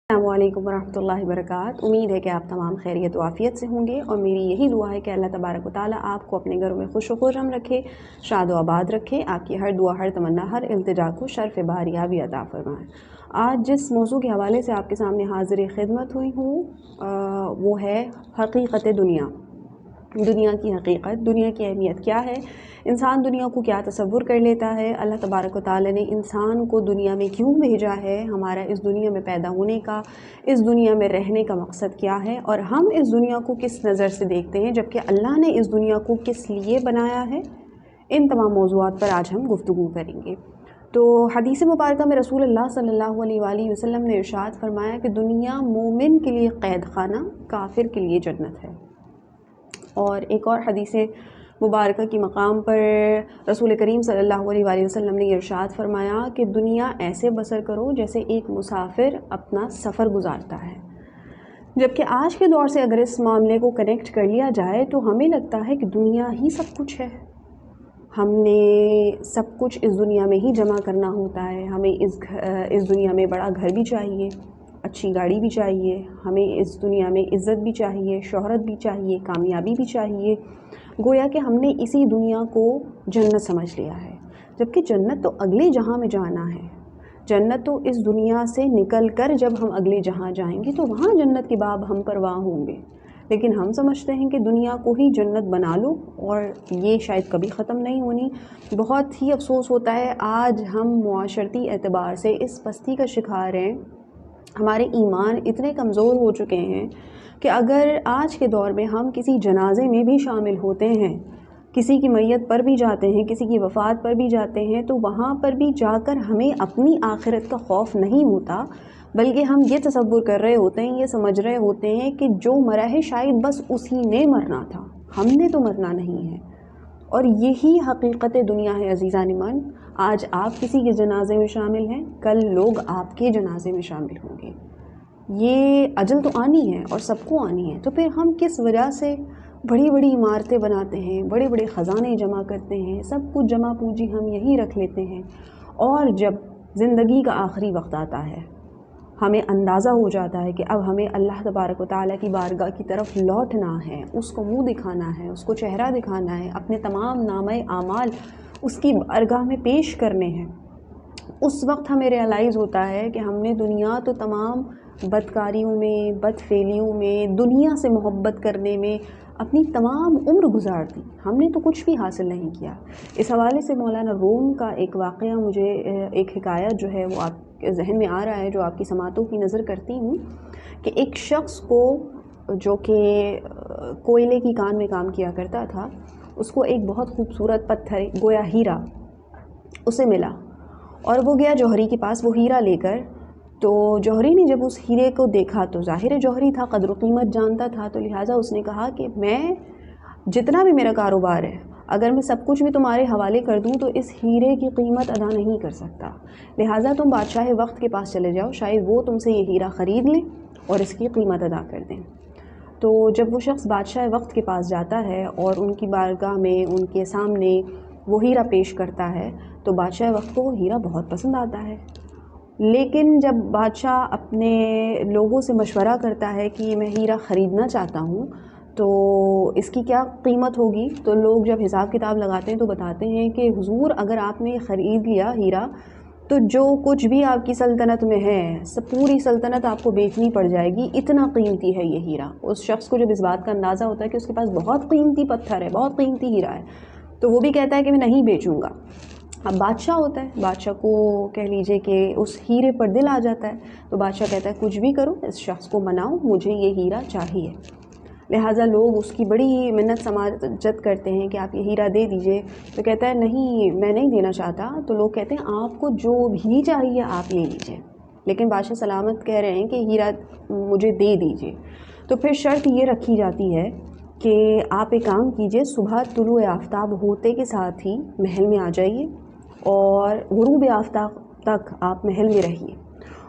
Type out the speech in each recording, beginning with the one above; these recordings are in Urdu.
السلام علیکم ورحمۃ اللہ وبرکاتہ۔ امید ہے کہ آپ تمام خیریت و عافیت سے ہوں گے، اور میری یہی دعا ہے کہ اللہ تبارک و تعالیٰ آپ کو اپنے گھروں میں خوش و خرم رکھے، شاد و آباد رکھے، آپ کی ہر دعا، ہر تمنا، ہر التجا کو شرف باریابی عطا فرمائے۔ آج جس موضوع کے حوالے سے آپ کے سامنے حاضر خدمت ہوئی ہوں وہ ہے حقیقت دنیا کی حقیقت، دنیا کی اہمیت کیا ہے، انسان دنیا کو کیا تصور کر لیتا ہے، اللہ تبارک و تعالیٰ نے انسان کو دنیا میں کیوں بھیجا ہے، ہمارا اس دنیا میں پیدا ہونے کا، اس دنیا میں رہنے کا مقصد کیا ہے، اور ہم اس دنیا کو کس نظر سے دیکھتے ہیں جبکہ اللہ نے اس دنیا کو کس لیے بنایا ہے۔ ان تمام موضوعات پر آج ہم گفتگو کریں گے۔ تو حدیث مبارکہ میں رسول اللہ صلی اللہ علیہ وآلہ وسلم نے ارشاد فرمایا کہ دنیا مومن کے لیے قید خانہ، کافر کے لیے جنت ہے۔ اور ایک اور حدیث مبارکہ کی مقام پر رسول کریم صلی اللہ علیہ وآلہ وسلم نے ارشاد فرمایا کہ دنیا ایسے بسر کرو جیسے ایک مسافر اپنا سفر گزارتا ہے۔ جبکہ آج کے دور سے اگر اس معاملے کو کنیکٹ کر لیا جائے تو ہمیں لگتا ہے کہ دنیا ہی سب کچھ ہے، ہم نے سب کچھ اس دنیا میں ہی جمع کرنا ہوتا ہے، ہمیں اس دنیا میں بڑا گھر بھی چاہیے، اچھی گاڑی بھی چاہیے، ہمیں اس دنیا میں عزت بھی چاہیے، شہرت بھی چاہیے، کامیابی بھی چاہیے، گویا کہ ہم نے اسی دنیا کو جنت سمجھ لیا ہے، جبکہ جنت تو اگلے جہاں میں جانا ہے۔ جنت تو اس دنیا سے نکل کر جب ہم اگلے جہاں جائیں گے تو وہاں جنت کے باب ہم پر واہ ہوں گے، لیکن ہم سمجھتے ہیں کہ دنیا کو ہی جنت بنا لو، اور یہ شاید کبھی ختم نہیں ہونی۔ بہت ہی افسوس ہوتا ہے آج ہم معاشرتی اعتبار سے اس پستی کا شکار ہیں، ہمارے ایمان اتنے کمزور ہو چکے ہیں کہ اگر آج کے دور میں ہم کسی جنازے میں بھی شامل ہوتے ہیں، کسی کی میت پر بھی جاتے ہیں، کسی کی وفات پر بھی جاتے ہیں، تو وہاں پر بھی جا کر ہمیں اپنی آخرت کا خوف نہیں ہوتا، بلکہ ہم یہ تصور کر رہے ہوتے ہیں، یہ سمجھ رہے ہوتے ہیں کہ جو مرا ہے شاید بس اسی نے مرنا تھا، ہم نے تو مرنا نہیں ہے۔ اور یہی حقیقت دنیا ہے عزیزان من۔ آج آپ کسی کے جنازے میں شامل ہیں، کل لوگ آپ کے جنازے میں شامل ہوں گے۔ یہ اجل تو آنی ہے اور سب کو آنی ہے، تو پھر ہم کس وجہ سے بڑی بڑی عمارتیں بناتے ہیں، بڑے بڑے خزانے جمع کرتے ہیں، سب کچھ جمع پونجی ہم یہی رکھ لیتے ہیں، اور جب زندگی کا آخری وقت آتا ہے ہمیں اندازہ ہو جاتا ہے کہ اب ہمیں اللہ تبارک و تعالیٰ کی بارگاہ کی طرف لوٹنا ہے، اس کو منہ دکھانا ہے، اس کو چہرہ دکھانا ہے، اپنے تمام نامہ اعمال اس کی بارگاہ میں پیش کرنے ہیں۔ اس وقت ہمیں ریئلائز ہوتا ہے کہ ہم نے دنیا تو تمام بدکاریوں میں، بدفعلیوں میں، دنیا سے محبت کرنے میں اپنی تمام عمر گزار دی، ہم نے تو کچھ بھی حاصل نہیں کیا۔ اس حوالے سے مولانا روم کا ایک واقعہ، مجھے ایک حکایت جو ہے وہ آپ کے ذہن میں آ رہا ہے، جو آپ کی سماعتوں کی نظر کرتی ہوں، کہ ایک شخص کو جو کہ کوئلے کی کان میں کام کیا کرتا تھا، اس کو ایک بہت خوبصورت پتھر گویا ہیرا اسے ملا، اور وہ گیا جوہری کے پاس وہ ہیرا لے کر۔ تو جوہری نے جب اس ہیرے کو دیکھا تو ظاہر ہے جوہری تھا، قدر و قیمت جانتا تھا، تو لہٰذا اس نے کہا کہ میں جتنا بھی میرا کاروبار ہے، اگر میں سب کچھ بھی تمہارے حوالے کر دوں تو اس ہیرے کی قیمت ادا نہیں کر سکتا، لہٰذا تم بادشاہ وقت کے پاس چلے جاؤ، شاید وہ تم سے یہ ہیرا خرید لیں اور اس کی قیمت ادا کر دیں۔ تو جب وہ شخص بادشاہ وقت کے پاس جاتا ہے اور ان کی بارگاہ میں ان کے سامنے وہ ہیرا پیش کرتا ہے تو بادشاہ وقت کو وہ ہیرا بہت پسند آتا ہے، لیکن جب بادشاہ اپنے لوگوں سے مشورہ کرتا ہے کہ میں ہیرا خریدنا چاہتا ہوں تو اس کی کیا قیمت ہوگی، تو لوگ جب حساب کتاب لگاتے ہیں تو بتاتے ہیں کہ حضور اگر آپ نے خرید لیا ہیرا تو جو کچھ بھی آپ کی سلطنت میں ہے سب پوری سلطنت آپ کو بیچنی پڑ جائے گی، اتنا قیمتی ہے یہ ہیرا۔ اس شخص کو جب اس بات کا اندازہ ہوتا ہے کہ اس کے پاس بہت قیمتی پتھر ہے، بہت قیمتی ہیرا ہے، تو وہ بھی کہتا ہے کہ میں نہیں بیچوں گا۔ اب بادشاہ ہوتا ہے، بادشاہ کو کہہ لیجئے کہ اس ہیرے پر دل آ جاتا ہے، تو بادشاہ کہتا ہے کچھ بھی کرو اس شخص کو مناؤ، مجھے یہ ہیرا چاہیے۔ لہٰذا لوگ اس کی بڑی منت سماجت کرتے ہیں کہ آپ یہ ہیرا دے دیجئے، تو کہتا ہے نہیں میں نہیں دینا چاہتا، تو لوگ کہتے ہیں آپ کو جو بھی چاہیے آپ لے لیجئے، لیکن بادشاہ سلامت کہہ رہے ہیں کہ ہیرا مجھے دے دیجئے۔ تو پھر شرط یہ رکھی جاتی ہے کہ آپ ایک کام کیجئے، صبح طلوع آفتاب ہوتے کے ساتھ ہی محل میں آ جائیے اور غروب آفتاب تک آپ محل میں رہیے،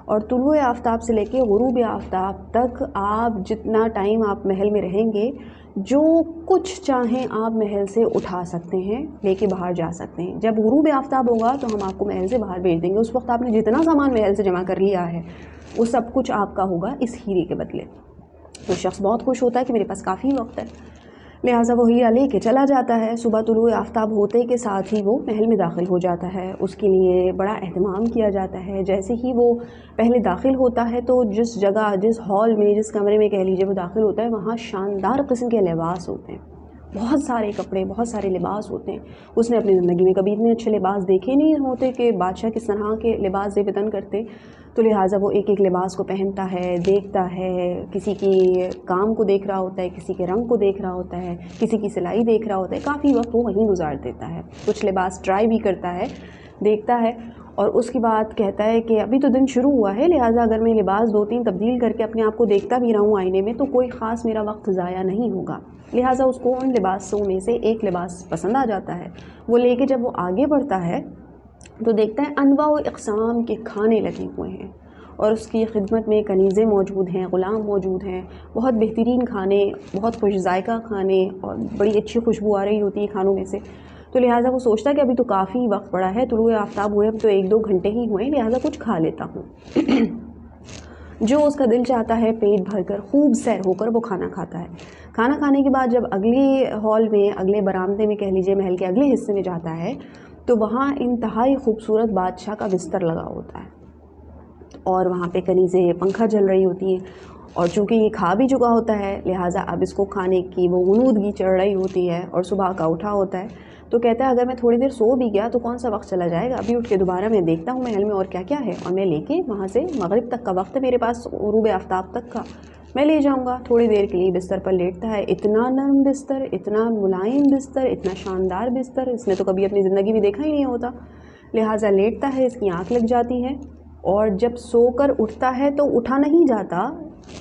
اور طلوع آفتاب سے لے کے غروب آفتاب تک آپ جتنا ٹائم آپ محل میں رہیں گے، جو کچھ چاہیں آپ محل سے اٹھا سکتے ہیں، لے کے باہر جا سکتے ہیں. جب غروب آفتاب ہوگا تو ہم آپ کو محل سے باہر بھیج دیں گے. اس وقت آپ نے جتنا سامان محل سے جمع کر لیا ہے وہ سب کچھ آپ کا ہوگا اس ہیرے کے بدلے. تو شخص بہت خوش ہوتا ہے کہ میرے پاس کافی وقت ہے، لہٰذا وہ ہیرا لے کے چلا جاتا ہے. صبح طلوع آفتاب ہوتے کے ساتھ ہی وہ محل میں داخل ہو جاتا ہے. اس کے لیے بڑا اہتمام کیا جاتا ہے. جیسے ہی وہ پہلے داخل ہوتا ہے تو جس جگہ، جس ہال میں، جس کمرے میں کہہ لیجیے وہ داخل ہوتا ہے، وہاں شاندار قسم کے لباس ہوتے ہیں، بہت سارے کپڑے، بہت سارے لباس ہوتے ہیں. اس نے اپنی زندگی میں کبھی اتنے اچھے لباس دیکھے نہیں ہوتے کہ بادشاہ کس طرح کے لباس زیب تن کرتے. تو لہٰذا وہ ایک ایک لباس کو پہنتا ہے، دیکھتا ہے، کسی کی کام کو دیکھ رہا ہوتا ہے، کسی کے رنگ کو دیکھ رہا ہوتا ہے، کسی کی سلائی دیکھ رہا ہوتا ہے. کافی وقت وہ وہیں گزار دیتا ہے. کچھ لباس ٹرائی بھی کرتا ہے، دیکھتا ہے، اور اس کے بعد کہتا ہے کہ ابھی تو دن شروع ہوا ہے، لہٰذا اگر میں لباس 2-3 تبدیل کر کے اپنے آپ کو دیکھتا بھی رہوں آئینے میں تو کوئی خاص میرا وقت ضائع نہیں ہوگا. لہٰذا اس کو ان لباسوں میں سے ایک لباس پسند آ جاتا ہے. وہ لے کے جب وہ آگے بڑھتا ہے تو دیکھتا ہے انواع و اقسام کے کھانے لگے ہوئے ہیں اور اس کی خدمت میں کنیزیں موجود ہیں، غلام موجود ہیں، بہت بہترین کھانے، بہت خوش ذائقہ کھانے، اور بڑی اچھی خوشبو آ رہی ہوتی ہے کھانوں میں سے. تو لہٰذا وہ سوچتا ہے کہ ابھی تو کافی وقت پڑا ہے، طلوع آفتاب ہوئے اب تو 1-2 گھنٹے ہی ہوئے، لہٰذا کچھ کھا لیتا ہوں. جو اس کا دل چاہتا ہے پیٹ بھر کر، خوب سیر ہو کر وہ کھانا کھاتا ہے. کھانا کھانے کے بعد جب اگلے ہال میں، اگلے برآمدے میں کہہ لیجیے، محل کے اگلے حصے میں جاتا ہے تو وہاں انتہائی خوبصورت بادشاہ کا بستر لگا ہوتا ہے اور وہاں پہ کنیزیں پنکھا چل رہی ہوتی ہیں. اور چونکہ یہ کھا بھی چکا ہوتا ہے لہٰذا اب اس کو کھانے کی وہ غنودگی چڑھ رہی ہوتی ہے اور صبح کا اٹھا ہوتا ہے. تو کہتا ہے اگر میں تھوڑی دیر سو بھی گیا تو کون سا وقت چلا جائے گا، ابھی اٹھ کے دوبارہ میں دیکھتا ہوں محل میں اور کیا کیا ہے، اور میں لے کے وہاں سے مغرب تک کا وقت ہے میرے پاس، غروب آفتاب تک کا میں لے جاؤں گا. تھوڑی دیر کے لیے بستر پر لیٹتا ہے. اتنا نرم بستر، اتنا ملائم بستر، اتنا شاندار بستر اس نے تو کبھی اپنی زندگی میں دیکھا ہی نہیں ہوتا. لہٰذا لیٹتا ہے، اس کی آنکھ لگ جاتی ہے، اور جب سو کر اٹھتا ہے تو اٹھا نہیں جاتا،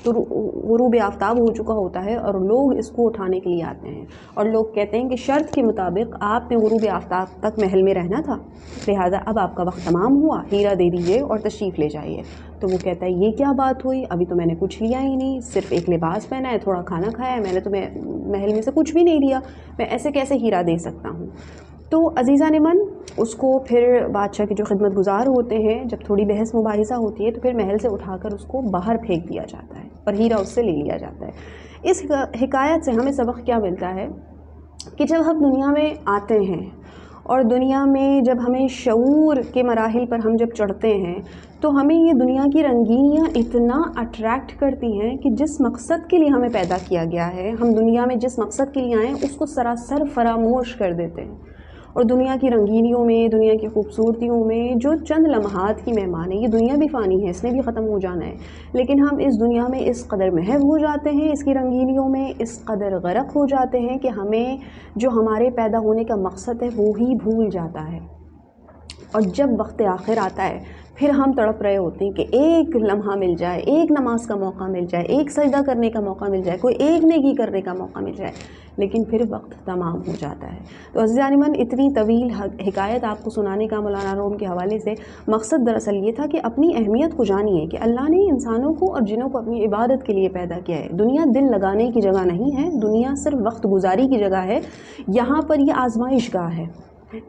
تو غروب آفتاب ہو چکا ہوتا ہے اور لوگ اس کو اٹھانے کے لیے آتے ہیں اور لوگ کہتے ہیں کہ شرط کے مطابق آپ نے غروب آفتاب تک محل میں رہنا تھا، لہٰذا اب آپ کا وقت تمام ہوا، ہیرا دے دیجیے اور تشریف لے جائیے. تو وہ کہتا ہے یہ کیا بات ہوئی، ابھی تو میں نے کچھ لیا ہی نہیں، صرف ایک لباس پہنا ہے، تھوڑا کھانا کھایا ہے، میں نے تو محل میں سے کچھ بھی نہیں لیا، میں ایسے کیسے ہیرا دے سکتا ہوں. تو عزیزان من، اس کو پھر بادشاہ کے جو خدمت گزار ہوتے ہیں، جب تھوڑی بحث مباحثہ ہوتی ہے تو پھر محل سے اٹھا کر اس کو باہر پھینک دیا جاتا ہے اور ہیرا اس سے لے لیا جاتا ہے. اس حکایت سے ہمیں سبق کیا ملتا ہے کہ جب ہم دنیا میں آتے ہیں اور دنیا میں جب ہمیں شعور کے مراحل پر ہم جب چڑھتے ہیں تو ہمیں یہ دنیا کی رنگینیاں اتنا اٹریکٹ کرتی ہیں کہ جس مقصد کے لیے ہمیں پیدا کیا گیا ہے، ہم دنیا میں جس مقصد کے لیے آئے ہیں اس کو سراسر فراموش کر دیتے ہیں. اور دنیا کی رنگینیوں میں، دنیا کی خوبصورتیوں میں جو چند لمحات کی مہمان ہے، یہ دنیا بھی فانی ہے، اس نے بھی ختم ہو جانا ہے، لیکن ہم اس دنیا میں اس قدر محو ہو جاتے ہیں، اس کی رنگینیوں میں اس قدر غرق ہو جاتے ہیں کہ ہمیں جو ہمارے پیدا ہونے کا مقصد ہے وہ ہی بھول جاتا ہے. اور جب وقت آخر آتا ہے پھر ہم تڑپ رہے ہوتے ہیں کہ ایک لمحہ مل جائے، ایک نماز کا موقع مل جائے، ایک سجدہ کرنے کا موقع مل جائے، کوئی ایک نیکی کرنے کا موقع مل جائے، لیکن پھر وقت تمام ہو جاتا ہے. تو عزیزان من، اتنی طویل حکایت آپ کو سنانے کا مولانا روم کے حوالے سے مقصد دراصل یہ تھا کہ اپنی اہمیت کو جانیے کہ اللہ نے انسانوں کو اور جنوں کو اپنی عبادت کے لیے پیدا کیا ہے. دنیا دل لگانے کی جگہ نہیں ہے، دنیا صرف وقت گزاری کی جگہ ہے. یہاں پر یہ آزمائش گاہ ہے،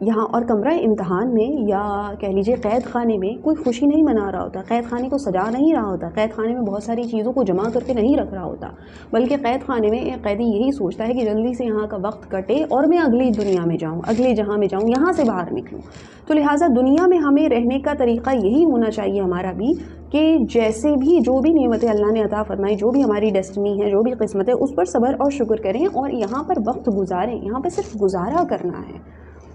یہاں اور کمرہ امتحان میں یا کہہ لیجیے قید خانے میں کوئی خوشی نہیں منا رہا ہوتا، قید خانے کو سجا نہیں رہا ہوتا، قید خانے میں بہت ساری چیزوں کو جمع کر کے نہیں رکھ رہا ہوتا، بلکہ قید خانے میں ایک قیدی یہی سوچتا ہے کہ جلدی سے یہاں کا وقت کٹے اور میں اگلی دنیا میں جاؤں، اگلے جہاں میں جاؤں، یہاں سے باہر نکلوں. تو لہٰذا دنیا میں ہمیں رہنے کا طریقہ یہی ہونا چاہیے ہمارا بھی کہ جیسے بھی جو بھی نعمتیں اللہ نے عطا فرمائی، جو بھی ہماری ڈیسٹنی ہے، جو بھی قسمت ہے، اس پر صبر اور شکر کریں اور یہاں پر وقت گزاریں. یہاں پہ صرف گزارا کرنا ہے،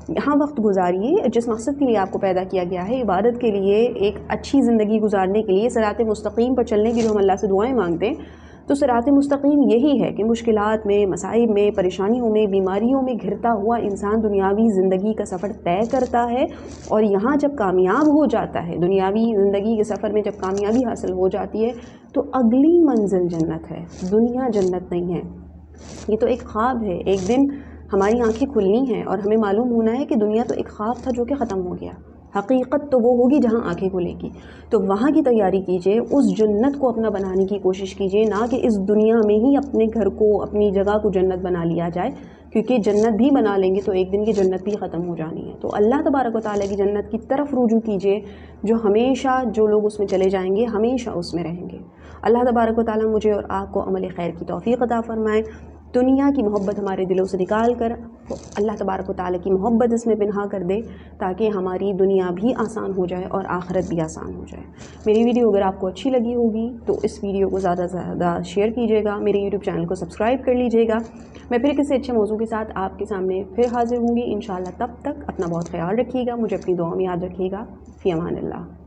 یہاں وقت گزاریے جس مقصد کے لیے آپ کو پیدا کیا گیا ہے، عبادت کے لیے، ایک اچھی زندگی گزارنے کے لیے، صراط مستقیم پر چلنے کی جو ہم اللہ سے دعائیں مانگتے ہیں. تو صراط مستقیم یہی ہے کہ مشکلات میں، مصائب میں، پریشانیوں میں، بیماریوں میں گھرتا ہوا انسان دنیاوی زندگی کا سفر طے کرتا ہے، اور یہاں جب کامیاب ہو جاتا ہے، دنیاوی زندگی کے سفر میں جب کامیابی حاصل ہو جاتی ہے تو اگلی منزل جنت ہے، دنیا جنت نہیں ہے. یہ تو ایک خواب ہے، ایک دن ہماری آنکھیں کھلنی ہیں اور ہمیں معلوم ہونا ہے کہ دنیا تو ایک خواب تھا جو کہ ختم ہو گیا. حقیقت تو وہ ہوگی جہاں آنکھیں کھلے گی. تو وہاں کی تیاری کیجئے، اس جنت کو اپنا بنانے کی کوشش کیجئے، نہ کہ اس دنیا میں ہی اپنے گھر کو، اپنی جگہ کو جنت بنا لیا جائے، کیونکہ جنت بھی بنا لیں گے تو ایک دن کی جنت بھی ختم ہو جانی ہے. تو اللہ تبارک و تعالیٰ کی جنت کی طرف رجوع کیجئے، جو ہمیشہ، جو لوگ اس میں چلے جائیں گے ہمیشہ اس میں رہیں گے. اللہ تبارک و تعالیٰ مجھے اور آپ کو عمل خیر کی توفیق عطا فرمائے. دنیا کی محبت ہمارے دلوں سے نکال کر اللہ تبارک و تعالیٰ کی محبت اس میں پنہا کر دے، تاکہ ہماری دنیا بھی آسان ہو جائے اور آخرت بھی آسان ہو جائے. میری ویڈیو اگر آپ کو اچھی لگی ہوگی تو اس ویڈیو کو زیادہ سے زیادہ شیئر کیجیے گا، میرے یوٹیوب چینل کو سبسکرائب کر لیجیے گا. میں پھر کسی اچھے موضوع کے ساتھ آپ کے سامنے پھر حاضر ہوں گی انشاءاللہ. تب تک اپنا بہت خیال رکھیے گا، مجھے اپنی دعاؤں میں یاد رکھیے گا. فی امان اللہ.